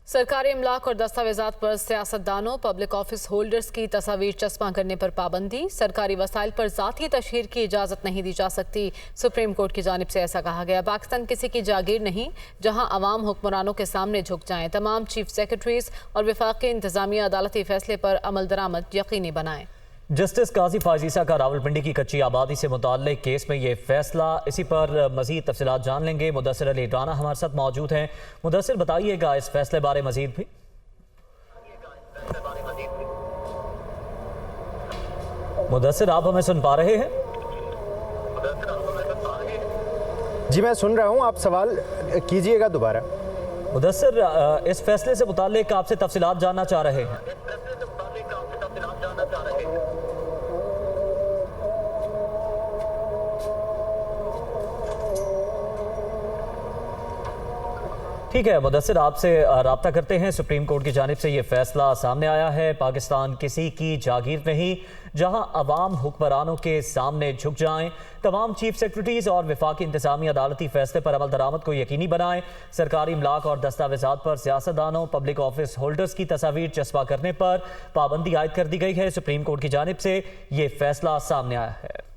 सरकारी इमलाक और दस्तावेजात पर सियासतदानों, पब्लिक ऑफिस होल्डर्स की तस्वीर चस्पा करने पर पाबंदी। सरकारी वसाइल पर जाती तशहीर की इजाज़त नहीं दी जा सकती। सुप्रीम कोर्ट की जानिब से ऐसा कहा गया। पाकिस्तान किसी की जागीर नहीं जहां अवाम हुक्मरानों के सामने झुक जाएं। तमाम चीफ सेक्रेटरीज और वफाकी इंतजामिया अदालती फैसले पर अमल दरामद यकीनी बनाएं। जस्टिस काजी फायजीसा का रावलपिंडी की कच्ची आबादी से मुताल्लिक केस में ये फैसला। इसी पर मजीद तफसीलात जान लेंगे। मुदस्सिर अली राना हमारे साथ मौजूद हैं। मुदस्सिर, बताइएगा इस फैसले बारे मजीद भी। मुदस्सिर, आप हमें सुन पा रहे हैं? जी मैं सुन रहा हूं, आप सवाल कीजिएगा दोबारा। मुदस्सिर, इस फैसले से मुताल्लिक आपसे तफसीलात जानना चाह रहे हैं। ठीक है मुदस्सिर, आपसे राब्ता करते हैं। सुप्रीम कोर्ट की जानिब से ये फैसला सामने आया है। पाकिस्तान किसी की जागीर नहीं जहां अवाम हुक्मरानों के सामने झुक जाएं। तमाम चीफ सेक्रेटरीज और वफाकी इंतजामी अदालती फैसले पर अमल दरामद को यकीनी बनाएं। सरकारी इमलाक और दस्तावेजात पर सियासतदानों, पब्लिक ऑफिस होल्डर्स की तस्वीर चस्पा करने पर पाबंदी आयद कर दी गई है। सुप्रीम कोर्ट की जानिब से ये फैसला सामने आया है।